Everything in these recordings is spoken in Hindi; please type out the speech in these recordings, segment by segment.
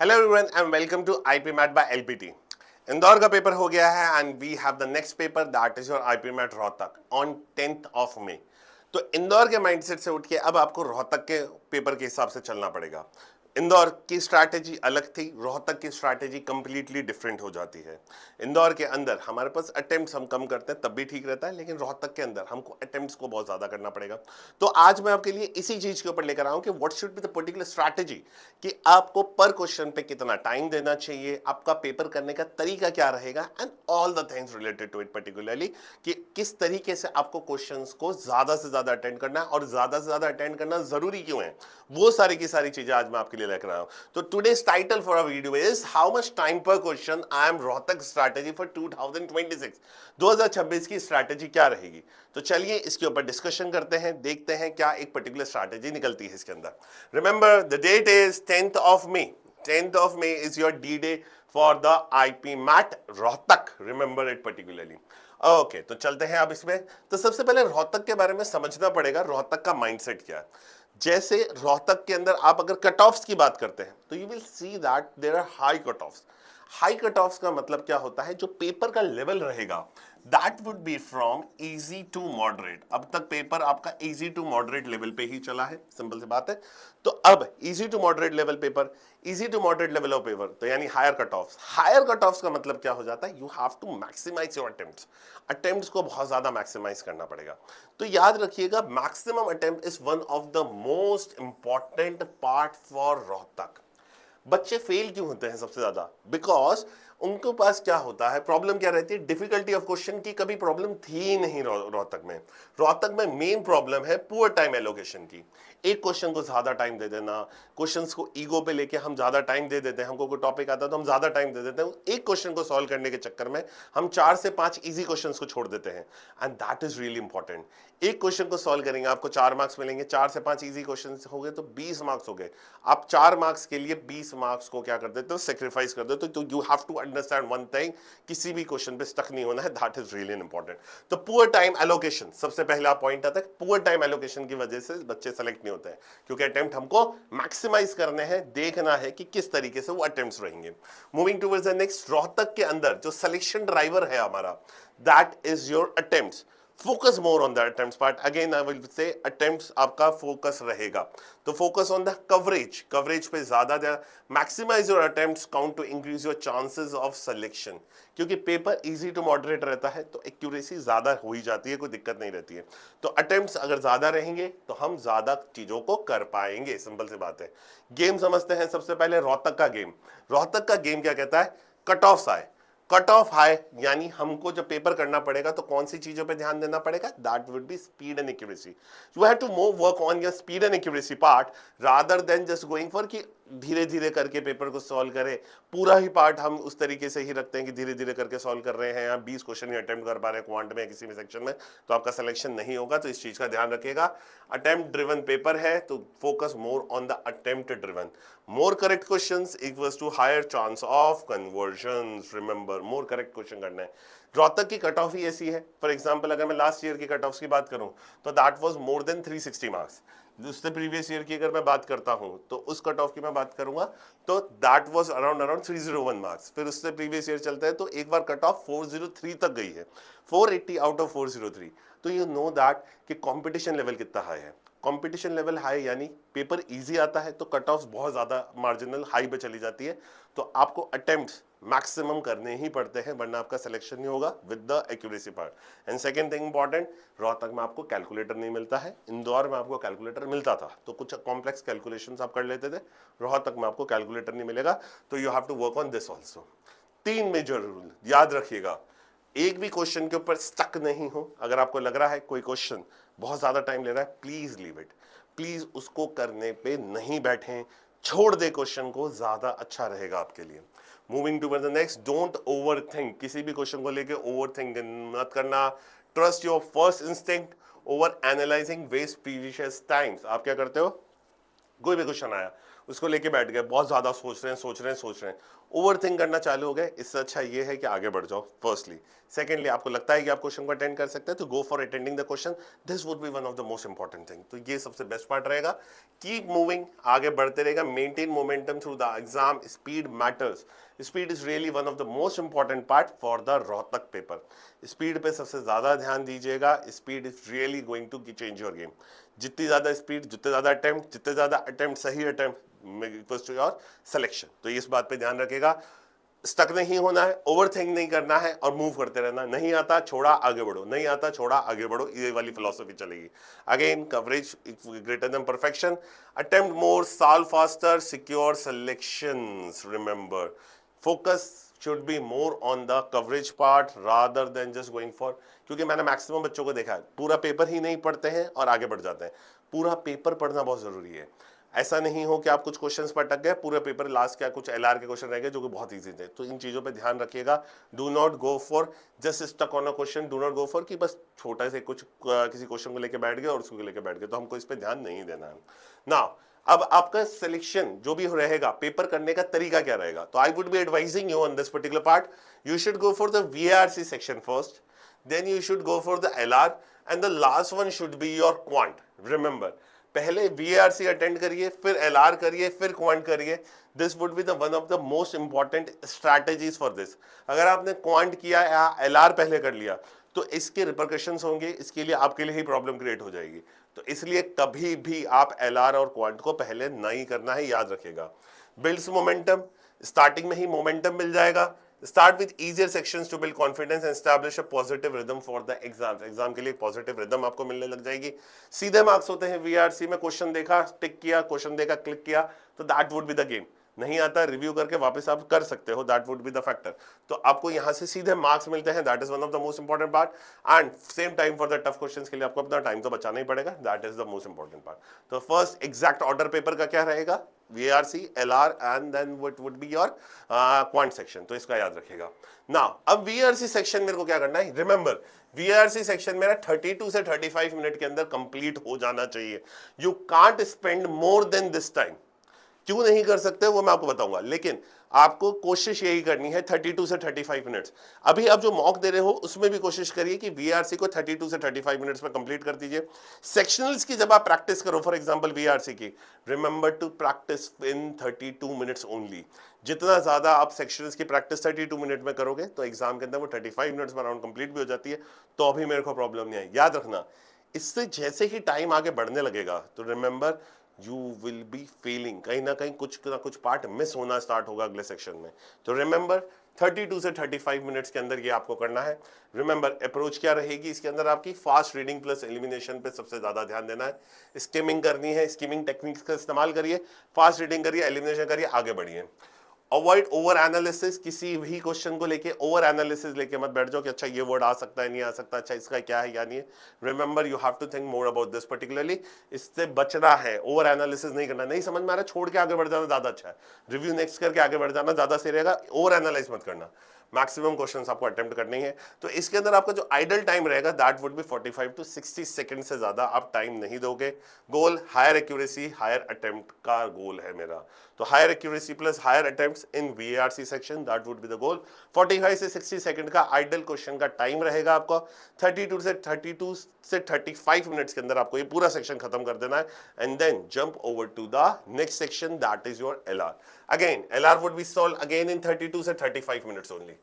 Hello everyone and welcome to IPMAT by LPT. Indore का पेपर हो गया है and we have the next paper that is your IPMAT Rohtak on 10th of May. तो इंदौर के माइंडसेट से उठ के अब आपको रोहतक के पेपर के हिसाब से चलना पड़ेगा। इंदौर की स्ट्रैटेजी अलग थी, रोहतक की स्ट्रैटेजी कंप्लीटली डिफरेंट हो जाती है। इंदौर के अंदर हमारे पास अटेम्प्ट्स हम कम करते हैं तब भी ठीक रहता है, लेकिन रोहतक के अंदर हमको अटेम्प्ट्स को बहुत ज्यादा करना पड़ेगा। तो आज मैं आपके लिए इसी चीज के ऊपर लेकर आया हूं कि what should be the particular strategy, कि आपको पर क्वेश्चन पे कितना टाइम देना चाहिए, आपका पेपर करने का तरीका क्या रहेगा and all the things related to it, particularly कि किस तरीके से आपको क्वेश्चंस को ज्यादा से ज्यादा अटेंड करना है और ज्यादा से ज्यादा अटेंड करना जरूरी क्यों है, वो सारी की सारी चीजें आज मैं आपके लिए लेकर आया हूं। तो today's title for our video is how much time per question IIM Rohtak strategy for 2026। 2026 की स्ट्रैटेजी क्या रहेगी, तो चलिए इसके ऊपर डिस्कशन करते हैं, देखते हैं क्या एक पर्टिकुलर स्ट्रैटेजी निकलती है इसके अंदर। Remember the date is 10th of May. 10th of May is your D day for the IPMAT Rohtak, remember it particularly. Okay, तो चलते हैं अब इसमें। तो सबसे पहले रोहतक के बारे में समझना पड़ेगा, रोहतक का माइंडसेट क्या है। जैसे रोहतक के अंदर आप अगर कट ऑफ्स की बात करते हैं तो you will see that there are high cut offs. High cut offs का मतलब क्या होता है, जो पेपर का लेवल रहेगा that would be from easy to moderate. अब तक पेपर आपका इजी टू मॉडरेट लेवल पे ही चला है, सिंपल सी बात है। तो अब easy to moderate level paper, easy to moderate level of paper, तो यानी higher cut offs. Higher cut offs का मतलब क्या हो जाता है, you have to maximise your attempts. Attempts को बहुत ज्यादा मैक्सिमाइज करना पड़ेगा। तो याद रखिएगा, maximum attempt is one of the most important part for Rohtak. बच्चे फेल क्यों होते हैं सबसे ज्यादा, बिकॉज उनके पास क्या होता है, प्रॉब्लम क्या रहती है, डिफिकल्टी ऑफ क्वेश्चन की कभी प्रॉब्लम थी ही नहीं रोहतक में। रोहतक में मेन प्रॉब्लम है पुअर टाइम एलोकेशन की। एक क्वेश्चन को ज्यादा टाइम दे देना, क्वेश्चंस को ईगो पे लेके हम ज्यादा टाइम दे देते हैं, हमको कोई टॉपिक आता है तो हम ज्यादा टाइम दे देते हैं, एक क्वेश्चन को सॉल्व करने के चक्कर में हम 4 से 5 इजी क्वेश्चंस को छोड़ देते हैं and that is really important. एक क्वेश्चन को सॉल्व करेंगे आपको 4 मार्क्स मिलेंगे, 4 से 5 इजी क्वेश्चन हो गए तो 20 मार्क्स हो गए। आप 4 मार्क्स के लिए 20 मार्क्स को क्या कर देते हो, सेक्रीफाइस कर देते हो। तो you have to understand one thing, किसी भी क्वेश्चन पे स्टक नहीं होना है, दैट इज रियली इंपॉर्टेंट। तो पुअर टाइम एलोकेशन सबसे पहला पॉइंट आता है। पुअर टाइम एलोकेशन की वजह से बच्चे सेलेक्ट नहीं होते हैं, क्योंकि अटेम्प्ट हमको मैक्सिमाइज करने हैं, देखना है कि किस तरीके से वो अटेम्प्ट्स रहेंगे। Moving towards the next, Rohtak के अंदर जो सिलेक्शन ड्राइवर है हमारा, that is your attempts. Focus more on the attempts part, again I will say attempts आपका फोकस रहेगा। तो focus on the coverage, coverage पे ज्यादा maximise your attempts count to increase your chances of selection. क्योंकि पेपर इजी टू मॉडरेट रहता है तो एक्यूरेसी ज्यादा हो ही जाती है, कोई दिक्कत नहीं रहती है। तो अटेम्प्ट्स अगर ज्यादा रहेंगे तो हम ज्यादा चीजों को कर पाएंगे, सिंपल सी बात है। गेम समझते हैं सबसे पहले, रोहतक का गेम। रोहतक का गेम क्या कहता है, कट ऑफ आए, कट ऑफ हाई, यानी हमको जब पेपर करना पड़ेगा तो कौन सी चीजों पे ध्यान देना पड़ेगा, that would be speed and accuracy. You have to more work on your speed and accuracy part rather than just going for कि धीरे धीरे करके पेपर को सॉल्व करें। पूरा ही पार्ट हम उस तरीके से ही रखते हैं कि धीरे धीरे करके सॉल्व कर रहे हैं, या 20 क्वेश्चन ही अटेम्प्ट कर पा रहे हैं क्वांट में किसी भी सेक्शन में, तो आपका सिलेक्शन नहीं होगा। तो इस चीज का ध्यान रखिएगा। अटेम्प्ट ड्रिवन पेपर है तो focus more on the attempt driven. More correct questions equals to higher chance of convergence. Remember, more correct question करना है। रोहतक की कट ऑफ ही ऐसी है, फॉर एग्जांपल अगर मैं लास्ट ईयर की कट ऑफ की बात करूं तो that was more than 360 marks. उससे प्रीवियस ईयर की अगर मैं बात करता हूं तो उस कट ऑफ की मैं बात करूंगा तो दैट वाज अराउंड 301 मार्क्स। फिर उससे प्रीवियस ईयर चलता है तो एक बार कट ऑफ 403 तक गई है, 480 आउट ऑफ 403। तो यू नो दैट कि कंपटीशन लेवल कितना हाई है। कंपटीशन लेवल हाई यानी पेपर इजी आता है तो कट ऑफ बहुत ज्यादा मार्जिनल हाई पे चली जाती है। तो आपको अटेम्प्ट्स मैक्सिमम करने ही पड़ते हैं, वरना आपका सिलेक्शन नहीं होगा with the accuracy part. And second thing important, Rohtak में आपको कैलकुलेटर नहीं मिलता है, इंदौर में आपको कैलकुलेटर मिलता था तो कुछ कॉम्प्लेक्स कैलकुलेशंस आप कर लेते थे, रोहतक में आपको कैलकुलेटर नहीं मिलेगा। तो you have to work on this also. 3 major rule याद रखिएगा, एक भी क्वेश्चन के ऊपर स्टक नहीं हो। अगर आपको लग रहा है कोई क्वेश्चन बहुत ज्यादा टाइम ले रहा है, प्लीज लीव इट, प्लीज उसको करने पे नहीं बैठें, छोड़ दे क्वेश्चन को, ज्यादा अच्छा रहेगा आपके लिए। Moving to the next, don't over think, किसी भी क्वेश्चन को लेके ओवर थिंक मत करना। Trust your first instinct over analysing waste previous times. आप क्या करते हो, कोई भी क्वेश्चन आया उसको लेके बैठ गए, बहुत ज्यादा सोच रहे हैं सोच रहे हैं सोच रहे हैं, ओवर थिंक करना चालू हो गए। इससे अच्छा ये है कि आगे बढ़ जाओ फर्स्टली। सेकेंडली, आपको लगता है कि आप क्वेश्चन को अटेंड कर सकते हैं तो go for attending the question, this would be one of the most important thing. तो ये सबसे बेस्ट पार्ट रहेगा। कीप मूविंग, आगे बढ़ते रहेगा, maintain momentum through the exam, speed matters, speed is really one of the most important part for the Rohtak paper. Speed पे सबसे ज्यादा ध्यान दीजिएगा, speed is really going to change your game. जितनी ज्यादा स्पीड, जितने ज्यादा अटेम्प्ट, जितने ज्यादा अटेम्प्ट सही attempt equals to your selection. तो इस बात पे ध्यान रखेगा, स्टक नहीं होना है, ओवरथिंक नहीं करना है और मूव करते रहना। नहीं आता छोड़ा आगे बढ़ो, नहीं आता छोड़ा आगे बढ़ो, ये वाली फिलॉसफी चलेगी। Again, coverage greater than perfection, attempt more, solve faster, secure selections. Remember, focus should be more on the coverage part rather than just going for, क्योंकि मैंने मैक्सिमम बच्चों को देखा है पूरा पेपर ही नहीं पढ़ते हैं और आगे बढ़ जाते हैं। पूरा पेपर पढ़ना बहुत जरूरी है। ऐसा नहीं हो कि आप कुछ क्वेश्चंस पर अटक गए, पूरे पेपर लास्ट क्या कुछ एलआर के क्वेश्चन रह गए जो कि बहुत इजी थे। तो इन चीजों पे ध्यान रखिएगा। Do not go for just stuck on a question, do not go for कि बस छोटा से कुछ किसी क्वेश्चन को लेकर बैठ गए और उसको लेकर बैठ गए, तो हमको इस पर ध्यान नहीं देना है ना। अब आपका सिलेक्शन जो भी रहेगा, पेपर करने का तरीका क्या रहेगा, तो I would be advising you on this particular part, you should go for the VRC section first, then you should go for the LR and the last one should be your quant. Remember, पहले VARC अटेंड करिए, फिर LR करिए, फिर क्वांट करिए। This would be the one of the most important strategies for this. अगर आपने क्वांट किया या LR पहले कर लिया तो इसके रिपरकशंस होंगे, इसके लिए आपके लिए ही प्रॉब्लम क्रिएट हो जाएगी। तो इसलिए कभी भी आप LR और क्वांट को पहले नहीं करना है, याद रखिएगा। बिल्ड्स मोमेंटम, स्टार्टिंग में ही मोमेंटम मिल जाएगा। Start with easier sections to build confidence and establish a positive rhythm for the exam. Exam के लिए पॉजिटिव रिदम आपको मिलने लग जाएगी। सीधे मार्क्स होते हैं वीआरसी में, क्वेश्चन देखा टिक किया, क्वेश्चन देखा क्लिक किया, तो that would be the game. नहीं आता रिव्यू करके वापस आप कर सकते हो, that would be the factor. तो आपको यहां से सीधे मार्क्स मिलते हैं, that is one of the most important part. And same time for the tough questions के लिए आपको अपना टाइम तो बचाना ही पड़ेगा, that is the most important part. तो फर्स्ट एग्जैक्ट ऑर्डर पेपर का क्या रहेगा, VARC, LR and then what would be your quant section. तो इसका याद रखिएगा। नाउ अब VARC सेक्शन मेरे को क्या करना है, रिमेंबर VARC सेक्शन मेरा 32 से 35 मिनट के अंदर कंप्लीट हो जाना चाहिए। You can't spend more than this time. क्यों नहीं कर सकते वो मैं आपको बताऊंगा, लेकिन आपको कोशिश यही करनी है 32 से 35 मिनट्स। अभी आप जो मॉक दे रहे हो उसमें भी कोशिश करिए कि VARC को 32 से 35 मिनट्स में कंप्लीट कर दीजिए। सेक्शनल्स की जब आप प्रैक्टिस करो, फॉर एग्जांपल VARC की, remember to practise in 32 minutes only. जितना ज्यादा आप सेक्शनल्स की प्रैक्टिस 32 मिनट में करोगे तो एग्जाम के अंदर वो 35 मिनट्स में अराउंड कंप्लीट भी हो जाती है। तो अभी मेरे को प्रॉब्लम नहीं है, याद रखना। इससे जैसे ही टाइम आगे बढ़ने लगेगा तो remember you will be failing, कहीं ना कुछ पार्ट मिस होना स्टार्ट होगा अगले सेक्शन में। तो रिमेंबर 32 से 35 मिनट्स के अंदर ये आपको करना है। रिमेंबर अप्रोच क्या रहेगी इसके अंदर आपकी, फास्ट रीडिंग प्लस एलिमिनेशन पे सबसे ज्यादा ध्यान देना है। स्किमिंग करनी है, स्किमिंग टेक्निक्स का इस्तेमाल करिए, फास्ट रीडिंग करिए, एलिमिनेशन करिए, आगे बढ़िए। अवॉइड ओवर एनालिसिस, किसी भी क्वेश्चन को लेके ओवर एनालिसिस लेके मत बैठ जाओ कि अच्छा ये वर्ड आ सकता है नहीं आ सकता, अच्छा इसका क्या है या नहीं है। Remember you have to think more about this particularly. इससे बचना है, ओवर एनालिसिस नहीं करना। नहीं समझ में आ रहा, छोड़ के आगे बढ़ जाना ज्यादा अच्छा है, रिव्यू नेक्स्ट करके आगे बढ़ जाना ज्यादा सही रहेगा। ओवर एनालाइज मत करना, मैक्सिमम क्वेश्चंस आपको अटेम्प्ट करने हैं। तो इसके अंदर आपका जो आइडल टाइम रहेगा that would be 45 to 60 second से ज्यादा आप टाइम नहीं दोगे। Goal higher accuracy, higher attempt का गोल है मेरा। तो higher accuracy plus higher attempts in VARC section, that would be the goal. 45 से 60 सेकंड का आइडल क्वेश्चन का टाइम रहेगा आपका। 32 से 35 मिनट्स के अंदर आपको ये पूरा सेक्शन खत्म कर देना है and then jump over to the next section, that is your LR। Again LR would be solve again in 32 से 35 मिनट्स ओनली।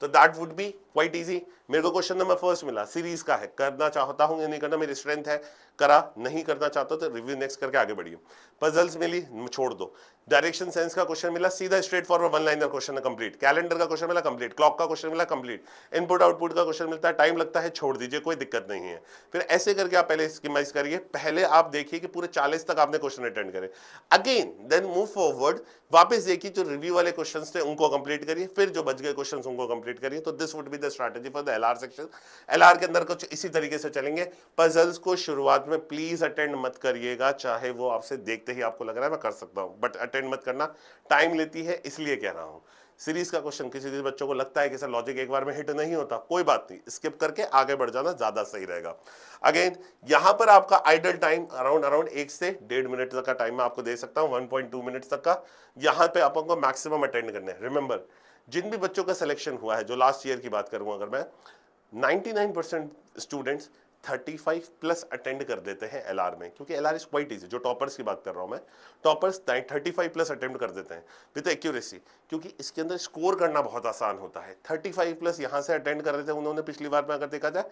तो that would be quite easy. मेरे को क्वेश्चन नंबर फर्स्ट मिला, सीरीज का है, करना चाहता हूं या नहीं करना, मेरी स्ट्रेंथ है, करा, नहीं करना चाहता तो रिव्यू नेक्स्ट करके आगे बढ़िए। पजल्स मिली, छोड़ दो। डायरेक्शन सेंस का क्वेश्चन मिला, सीधा straight forward one liner question है, कंप्लीट। कैलेंडर का क्वेश्चन मिला, कंप्लीट। क्लॉक का क्वेश्चन मिला, कंप्लीट। इनपुट आउटपुट का क्वेश्चन मिलता है, टाइम लगता है, छोड़ दीजिए, कोई दिक्कत नहीं है। फिर ऐसे करके आप पहले स्कीमाइज करिए, पहले आप देखिए कि पूरे 40 तक आपने क्वेश्चन अटेंड करे। अगेन देन मूव फॉरवर्ड, वापस देखिए जो रिव्यू वाले क्वेश्चन थे उनको कंप्लीट करिए, फिर जो बच गए क्वेश्चन उनको कंप्लीट कंप्लीट करिए। तो this would be the strategy for the LR section. LR के अंदर कुछ इसी तरीके से चलेंगे। पजल्स को शुरुआत में प्लीज अटेंड मत करिएगा, चाहे वो आपसे देखते ही आपको लग रहा है मैं कर सकता हूं, बट अटेंड मत करना, टाइम लेती है, इसलिए कह रहा हूं। सीरीज का क्वेश्चन किसी किसी बच्चों को लगता है कि सर लॉजिक एक बार में हिट नहीं होता, कोई बात नहीं, स्किप करके आगे बढ़ जाना ज्यादा सही रहेगा। अगेन यहां पर आपका आइडल टाइम अराउंड 1 से 1.5 मिनट तक का टाइम मैं आपको दे सकता हूं, 1.2 मिनट्स तक का। यहां पे आपको मैक्सिमम अटेंड करने हैं। रिमेंबर, जिन भी बच्चों का सिलेक्शन हुआ है, जो लास्ट ईयर की बात करूं अगर मैं, 99% स्टूडेंट्स 35 प्लस अटेंड कर देते हैं एलआर में, क्योंकि एलआर इज क्वाइट इजी। जो टॉपर्स की बात कर रहा हूं मैं, टॉपर्स 35 प्लस अटेम्प्ट कर देते हैं विद एक्यूरेसी, क्योंकि इसके अंदर स्कोर करना बहुत आसान होता है। 35 प्लस यहां से अटेंड कर रहे थे उन्होंने पिछली बार में, अगर देखा जाए।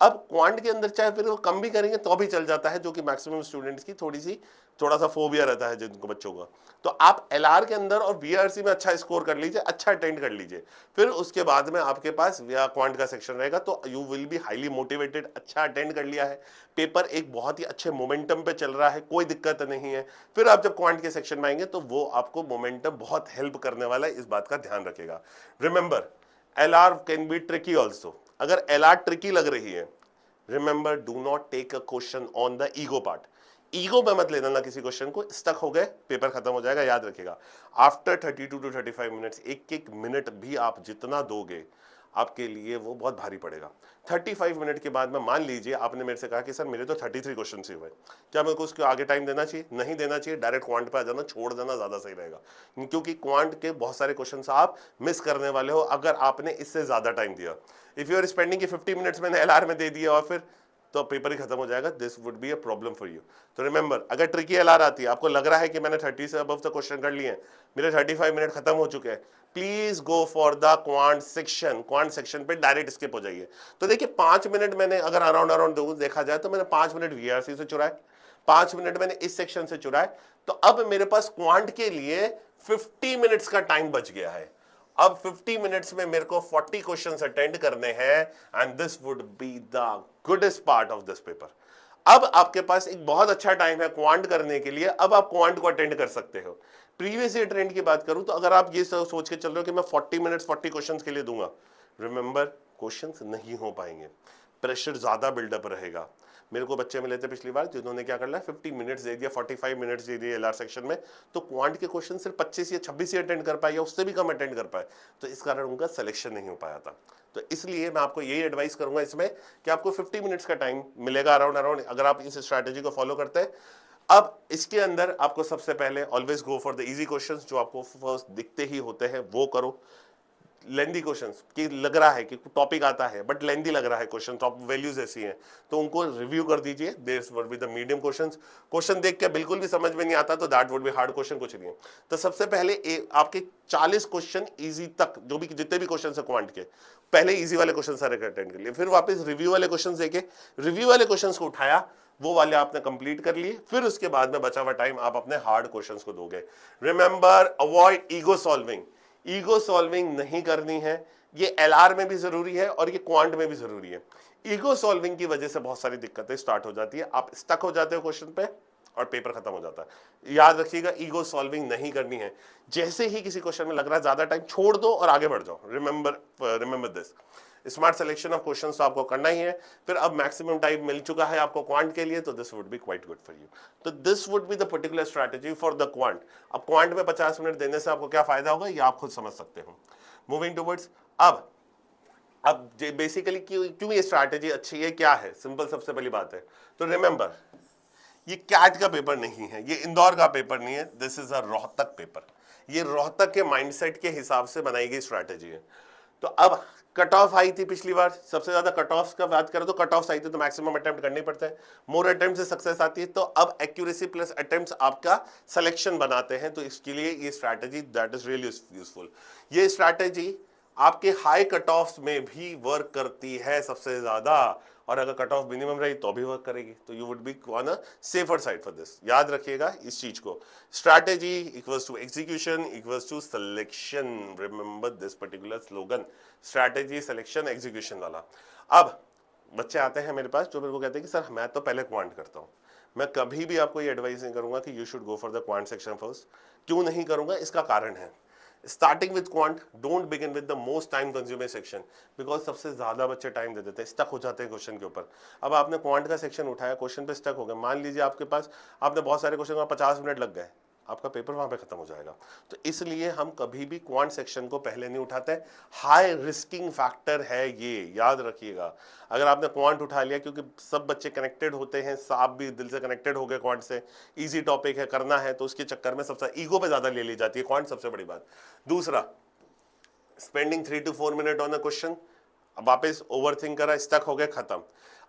अब क्वांट के अंदर चाहे फिर वो कम भी करेंगे तो भी चल जाता है, जो कि मैक्सिमम स्टूडेंट्स की थोड़ा सा फोबिया रहता है जिनको बच्चों का। तो आप एलआर के अंदर और बीआरसी में अच्छा स्कोर कर लीजिए, अच्छा अटेंड कर लीजिए, फिर उसके बाद में आपके पास क्वांट का सेक्शन रहेगा, तो you will be highly motivated. अच्छा अटेंड कर लिया है, पेपर एक बहुत ही अच्छे मोमेंटम पे चल रहा है, कोई दिक्कत नहीं है। फिर आप जब क्वांट के सेक्शन में आएंगे तो वो आपको मोमेंटम बहुत हेल्प करने वाला है, इस बात का ध्यान रखिएगा। Remember, LR can be tricky also. अगर एलआर ट्रिकी लग रही है, remember, do not take a question on the ego part. Ego पे मत लेना ना किसी क्वेश्चन को, स्टक हो गए पेपर खत्म हो जाएगा, याद रखिएगा। आफ्टर 32 टू 35 मिनट्स, एक एक मिनट भी आप जितना दोगे आपके लिए वो बहुत भारी पड़ेगा। 35 मिनट के बाद में मान लीजिए आपने मेरे से कहा कि सर मेरे तो 33 क्वेश्चन ही हुए, क्या मेरे को उसके आगे टाइम देना चाहिए? नहीं देना चाहिए, डायरेक्ट क्वांट पे आ जाना, छोड़ देना ज्यादा सही रहेगा, क्योंकि क्वांट के बहुत सारे क्वेश्चंस आप मिस करने वाले हो अगर आपने इससे ज्यादा टाइम दिया। इफ यू आर स्पेंडिंग की 50 मिनट्स मैंने एलआर में दे दिया और फिर तो पेपर ही खत्म हो जाएगा, this would be a problem for you. तो रिमेंबर, अगर ट्रिकी एलआर आती है, आपको लग रहा है कि मैंने 30 से अबव तक क्वेश्चन कर लिए हैं, मेरे 35 मिनट खत्म हो चुके हैं, please go for the quant section. Quant section पे डायरेक्ट स्किप हो जाइए। तो देखिए 5 मिनट मैंने अगर अराउंड देखा जाए तो मैंने 5 मिनट वीआरसी से चुराए, 5 मिनट मैंने इस सेक्शन से चुराए, तो अब मेरे पास क्वांट के लिए 50 मिनट्स का टाइम बच गया है। अब 50 मिनट्स में मेरे को 40 क्वेश्चंस अटेंड करने हैं, and this would be the गुडेस्ट part of this paper. अब आपके पास एक बहुत अच्छा टाइम है क्वांट करने के लिए, अब आप क्वांट को अटेंड कर सकते हो। प्रीवियस ईयर ट्रेंड की बात करूं तो अगर आप ये सोच के चल रहे हो कि मैं 40 मिनट्स 40 क्वेश्चंस के लिए दूंगा, रिमेंबर, क्वेश्चंस नहीं हो पाएंगे, प्रेशर ज्यादा बिल्डअप रहेगा। मेरे को बच्चे मिले थे पिछली बार जिन्होंने क्या कर लिया, 50 मिनट्स दे दिया, 45 मिनट्स दे दिए एलआर सेक्शन में, तो क्वांट के क्वेश्चन सिर्फ 25 या 26 ही अटेंड कर पाए या उससे भी कम अटेंड कर पाए, तो इस कारण उनका सिलेक्शन नहीं हो पाया था। तो इसलिए मैं आपको यही एडवाइस करूंगा इसमें कि आपको 50 मिनट्स का टाइम मिलेगा अराउंड, अगर आप इस स्ट्रैटेजी को फॉलो करते हैं। अब इसके अंदर आपको सबसे पहले always go for the easy questions, जो आपको फर्स्ट दिखते ही होते हैं वो करो। लेंदी क्वेश्चंस कि लग रहा है कि टॉपिक आता है बट लेंदी लग रहा है क्वेश्चन, तो वैल्यूज ऐसी हैं तो उनको रिव्यू कर दीजिए। There would be the medium questions. Question देख के बिल्कुल भी समझ में नहीं आता तो that would be hard question, कुछ नहीं है। तो सबसे पहले आपके 40 क्वेश्चन इजी तक, जो भी जितने भी क्वेश्चन है क्वांट के, पहले इजी वाले क्वेश्चन सारे अटेंड कर लिए, फिर वापस रिव्यू वाले क्वेश्चन देखे, रिव्यू वाले क्वेश्चन को उठाया, वो वाले आपने कंप्लीट कर लिए, फिर उसके बाद में बचा हुआ टाइम आप अपने हार्ड क्वेश्चंस को दोगे। Remember, avoid ego solving. Ego solving नहीं करनी है, ये एलआर में भी जरूरी है और ये क्वांट में भी जरूरी है। ईगो सॉल्विंग की वजह से बहुत सारी दिक्कतें स्टार्ट हो जाती है, आप स्टक हो जाते हो क्वेश्चन पे और पेपर खत्म हो जाता है। याद रखिएगा, ईगो सॉल्विंग नहीं करनी है। जैसे ही किसी क्वेश्चन में लग रहा है ज्यादा टाइम, छोड़ दो और आगे बढ़ जाओ। Remember this. Smart selection of questions तो आपको करना ही है। फिर अब मैक्सिमम टाइम मिल चुका है आपको क्वांट के लिए, तो this would be quite good for you. तो this would be the particular strategy for the quant. अब क्वांट में 50 मिनट देने से आपको क्या फायदा होगा ये आप खुद समझ सकते हो। मूविंग टुवर्ड्स, अब बेसिकली क्यों ये स्ट्रैटेजी अच्छी है, क्या है? सिंपल, सबसे पहली बात है तो रिमेंबर, ये कैट का पेपर नहीं है, ये इंदौर का पेपर नहीं है, this is a Rohtak paper. ये रोहतक के माइंडसेट के हिसाब से बनाई गई स्ट्रैटेजी है। तो अब कट ऑफ आई थी पिछली बार, सबसे ज्यादा कट ऑफ का बात करें तो कट ऑफ आई थी, तो मैक्सिमम अटेम्प्ट करने पड़ते हैं, मोर अटेम्प्ट से सक्सेस आती है। तो अब एक्यूरेसी प्लस अटेम्प्ट्स आपका सिलेक्शन बनाते हैं, तो इसके लिए ये strategy that is really useful. ये स्ट्रैटेजी आपके हाई कट ऑफ में भी वर्क करती है सबसे ज्यादा, और अगर कट ऑफ मिनिमम रही तो भी वर्क करेगी, तो you would be on a safer side for this. याद रखिएगा इस चीज को, strategy equals to execution equals to selection. Remember this particular slogan, strategy selection execution वाला। अब बच्चे आते हैं मेरे पास जो मेरे को कहते हैं कि सर मैं तो पहले क्वांट करता हूं। मैं कभी भी आपको ये एडवाइस नहीं करूंगा कि you should go for the quant section first. क्यों नहीं करूंगा, इसका कारण है। Starting with quant, don't begin with the most time consuming section, because सबसे ज्यादा बच्चे टाइम दे देते हैं, स्टक हो जाते हैं क्वेश्चन के ऊपर। अब आपने क्वांट का सेक्शन उठाया, क्वेश्चन पे स्टक हो गए, मान लीजिए आपके पास आपने बहुत सारे क्वेश्चन, 50 मिनट लग गए, आपका पेपर वहां पे खत्म हो जाएगा। तो इसलिए हम कभी भी क्वांट सेक्शन को पहले नहीं उठाते, हाई रिस्किंग फैक्टर है ये, याद रखिएगा। अगर आपने क्वांट उठा लिया, क्योंकि सब बच्चे कनेक्टेड होते हैं, आप भी दिल से कनेक्टेड हो गए क्वांट से, इजी टॉपिक है, करना है, तो उसके चक्कर में सबसे ईगो पे ज्यादा ले ली जाती है क्वांट, सबसे बड़ी बात। दूसरा, spending 3 to 4 minute on a question, अब वापस ओवर थिंक करा, स्टक हो गए, खत्म।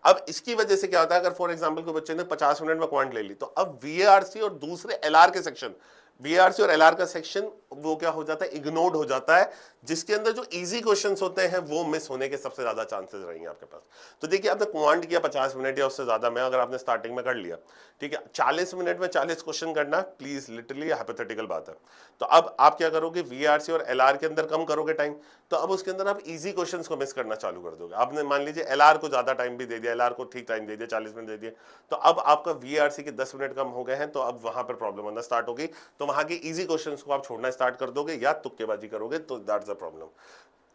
अब इसकी वजह से क्या होता है, अगर फॉर एग्जांपल कोई बच्चे ने 50 मिनट में क्वांट ले ली, तो अब वीआरसी और दूसरे एलआर के सेक्शन, वीआरसी और एलआर का सेक्शन वो क्या हो जाता है, इग्नोर्ड हो जाता है, जिसके अंदर जो इजी क्वेश्चंस होते हैं वो मिस होने के सबसे ज्यादा चांसेस रहेंगे आपके पास। तो देखिए, आपने क्वांट किया 50 मिनट या उससे ज्यादा में, अगर आपने स्टार्टिंग में कर लिया, ठीक है, 40 मिनट में 40 क्वेश्चन करना, प्लीज, लिटरली हाइपोथेटिकल बात है। तो अब आप क्या करोगे, वीआरसी और एलआर के अंदर कम करोगे टाइम, तो अब उसके अंदर आप इजी क्वेश्चंस को मिस करना चालू कर दोगे। आपने मान लीजिए एलआर को ज्यादा टाइम भी दे दिया, एलआर को ठीक टाइम दे दिया, 40 मिनट दे दिए, तो अब आपका वीआरसी के 10 मिनट कम हो गए हैं, तो अब वहां पर प्रॉब्लम होना स्टार्ट होगी। तो वहां के इजी क्वेश्चंस को आप छोड़ना स्टार्ट कर दोगे या तुक्केबाजी करोगे, तो that's the problem.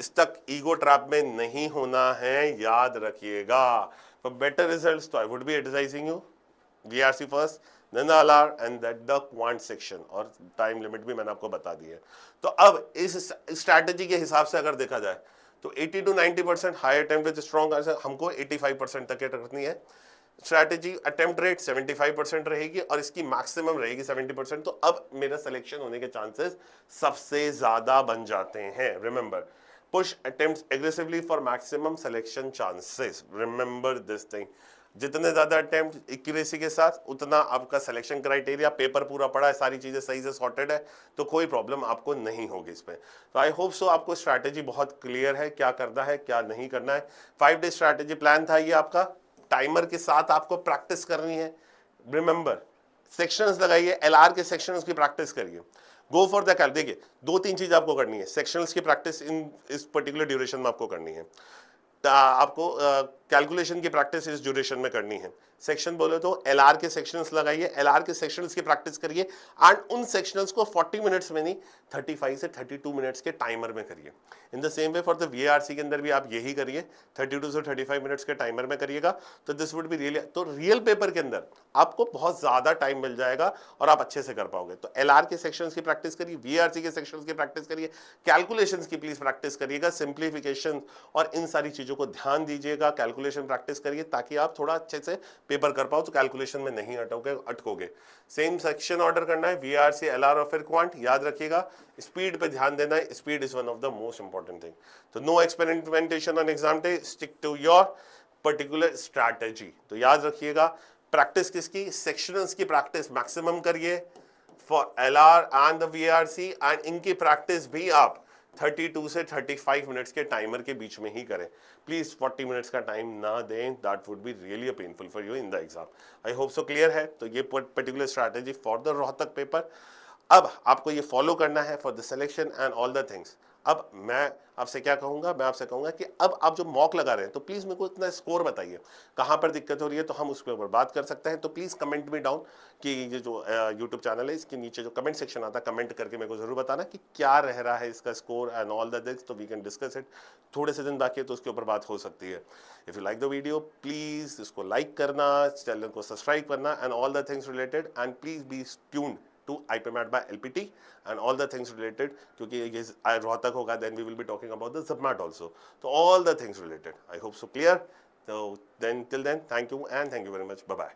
Stuck ego trap में नहीं होना है, याद रखिएगा। फॉर बेटर रिजल्ट्स, तो I would be advising you VRC first, then the LR and that the quant section, और टाइम लिमिट भी मैंने आपको बता दी है। तो अब इस स्ट्रैटेजी के हिसाब से अगर देखा जाए, तो 80 to 90% high attempt with strong answer, हमको 85% तक रखनी है। स्ट्रैटेजी अटेम्प्ट रेट 75% रहेगी और इसकी मैक्सिमम रहेगी 70%। तो अब मेरा सिलेक्शन होने के चांसेस सबसे ज्यादा बन जाते हैं। Remember, push attempts aggressively for maximum selection chances, remember this thing. जितने ज्यादा अटेम्प्ट एक्यूरेसी के साथ, उतना आपका सिलेक्शन क्राइटेरिया, पेपर पूरा पड़ा है, सारी चीजें सही से सॉर्टेड है, तो कोई प्रॉब्लम आपको नहीं होगी इसमें। तो आई होप सो आपको स्ट्रैटेजी बहुत क्लियर है, क्या करना है क्या नहीं करना है। 5 डे स्ट्रैटेजी प्लान था ये आपका, टाइमर के साथ आपको प्रैक्टिस करनी है। रिमेंबर, सेक्शंस लगाइए, एलआर के सेक्शंस की प्रैक्टिस करिए, गो फॉर द कैल। देखिए, 2-3 चीज आपको करनी है, सेक्शंस की प्रैक्टिस इस पर्टिकुलर ड्यूरेशन में आपको करनी है, आपको कैलकुलेशन की प्रैक्टिस इस ड्यूरेशन में करनी है। सेक्शन बोले तो एलआर के सेक्शंस लगाइए, एलआर के सेक्शंस की प्रैक्टिस करिए, एंड उन सेक्शंस को 40 मिनट्स में नहीं, 35 से 32 मिनट्स के टाइमर में करिए। In the same way for the VRC के अंदर भी आप यही करिए, 32 से 35 मिनट्स के टाइमर में करिएगा, तो दिस वुड बी रियली, तो रियल पेपर के अंदर आपको बहुत ज्यादा टाइम मिल जाएगा और आप अच्छे से कर पाओगे। तो एलआर के सेक्शंस की प्रैक्टिस करिए, वीआरसी के सेक्शंस की प्रैक्टिस करिए, कैलकुलेशंस की प्लीज प्रैक्टिस करिएगा, सिंप्लीफिकेशन और इन सारी चीजों को ध्यान दीजिएगा, कैलकुलेशन प्रैक्टिस करिए, ताकि आप थोड़ा अच्छे से पेपर कर पाओ, तो कैलकुलेशन में नहीं अटकोगे। सेम सेक्शन ऑर्डर करना है, वीआरसी, एलआर और फिर क्वांट, याद रखिएगा। स्पीड पे ध्यान देना है, speed is one of the most important thing. तो no experimentation on exam day, stick to your particular strategy. तो याद रखिएगा, प्रैक्टिस किसकी, सेक्शंस की प्रैक्टिस मैक्सिमम करिए for LR and the VRC, and इनकी प्रैक्टिस भी आप 32 से 35 मिनट्स के टाइमर के बीच में ही करें। प्लीज 40 मिनट्स का टाइम ना दें, that would be really painful for you in the exam. I hope so clear है। तो ये particular strategy for the Rohtak paper, अब आपको ये फॉलो करना है for the selection and all the things. अब मैं आपसे क्या कहूंगा, मैं आपसे कहूंगा कि अब आप जो मॉक लगा रहे हैं, तो प्लीज मेरे को इतना स्कोर बताइए, कहां पर दिक्कत हो रही है, तो हम उसके ऊपर बात कर सकते हैं। तो प्लीज कमेंट मी डाउन कि ये जो यूट्यूब चैनल है, इसके नीचे जो कमेंट सेक्शन आता है, कमेंट करके मेरे को जरूर बताना कि क्या रह रहा है इसका score and all the things, तो वी कैन डिस्कस इट। थोड़े से दिन बाकी है, तो उसके ऊपर बात हो सकती है। If you like the video, please इसको लाइक करना, चैनल को सब्सक्राइब करना and all the things related, and please be tuned to IPMAT by LPT and all the things related, क्योंकि ये रोहतक होगा, then we will be talking about the ZMAT also, so all the things related. I hope so clear. So then till then, thank you and thank you very much. Bye bye.